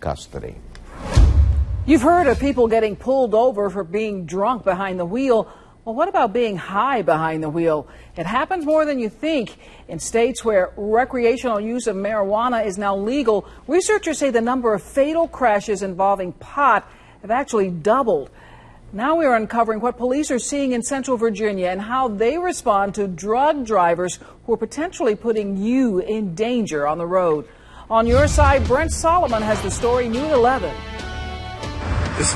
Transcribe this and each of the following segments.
custody. You've heard of people getting pulled over for being drunk behind the wheel. Well, what about being high behind the wheel? It happens more than you think. In states where recreational use of marijuana is now legal, researchers say the number of fatal crashes involving pot have actually doubled. Now we are uncovering what police are seeing in Central Virginia and how they respond to drug drivers who are potentially putting you in danger on the road. On your side, Brent Solomon has the story, noon 11. This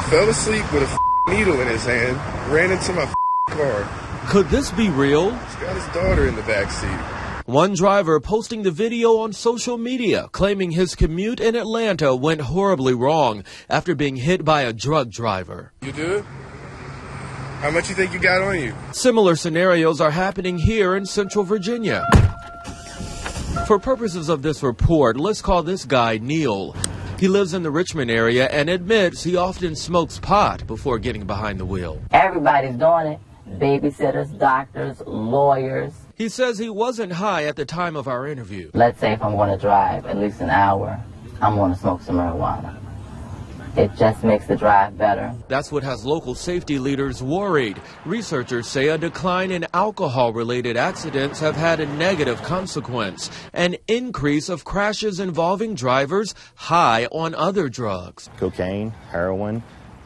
fell asleep with a needle in his hand, ran into my car. Could this be real? He's got his daughter in the back seat. One driver posting the video on social media, claiming his commute in Atlanta went horribly wrong after being hit by a drug driver. You do it? How much you think you got on you? Similar scenarios are happening here in Central Virginia. For purposes of this report, let's call this guy Neil. He lives in the Richmond area and admits he often smokes pot before getting behind the wheel. Everybody's doing it. Babysitters, doctors, lawyers. He says he wasn't high at the time of our interview. Let's say if I'm going to drive at least an hour, I'm going to smoke some marijuana. It just makes the drive better. That's what has local safety leaders worried. Researchers say a decline in alcohol-related accidents have had a negative consequence, an increase of crashes involving drivers high on other drugs. Cocaine, heroin,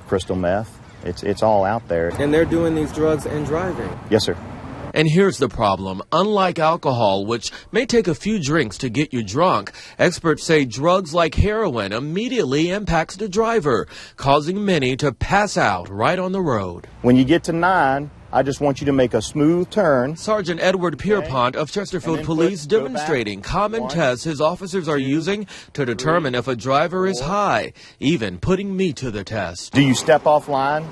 crystal meth, it's all out there. And they're doing these drugs and driving? Yes, sir. And here's the problem. Unlike alcohol, which may take a few drinks to get you drunk, experts say drugs like heroin immediately impacts the driver, causing many to pass out right on the road. When you get to 9, I just want you to make a smooth turn. Sergeant Edward Pierpont of Chesterfield Police demonstrating common tests his officers are using to determine if a driver is high, even putting me to the test. Do you step off line?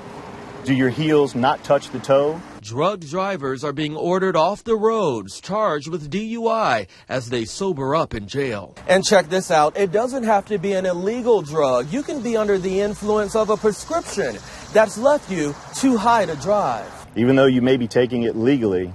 Do your heels not touch the toe? Drug drivers are being ordered off the roads, charged with DUI as they sober up in jail. And check this out. It doesn't have to be an illegal drug. You can be under the influence of a prescription that's left you too high to drive. Even though you may be taking it legally,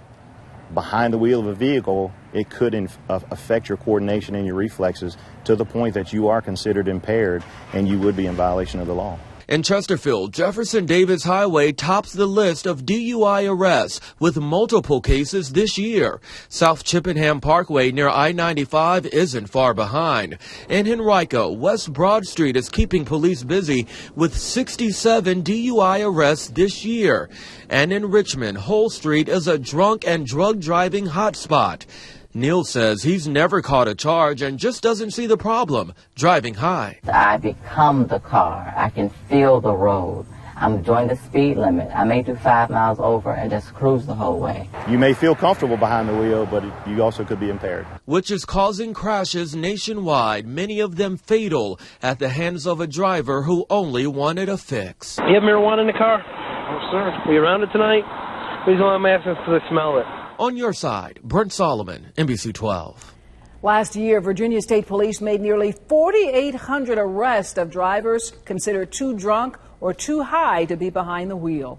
behind the wheel of a vehicle, it could affect your coordination and your reflexes to the point that you are considered impaired and you would be in violation of the law. In Chesterfield, Jefferson Davis Highway tops the list of DUI arrests with multiple cases this year. South Chippenham Parkway near I-95 isn't far behind. In Henrico, West Broad Street is keeping police busy with 67 DUI arrests this year. And in Richmond, Hull Street is a drunk and drug driving hotspot. Neil says he's never caught a charge and just doesn't see the problem driving high. I become the car. I can feel the road. I'm doing the speed limit. I may do 5 miles over and just cruise the whole way. You may feel comfortable behind the wheel, but you also could be impaired. Which is causing crashes nationwide, many of them fatal, at the hands of a driver who only wanted a fix. You have marijuana in the car? Oh, sir. Are you around it tonight? The reason why I'm asking is because I smell it. On your side, Brent Solomon, NBC 12. Last year, Virginia State Police made nearly 4,800 arrests of drivers considered too drunk or too high to be behind the wheel.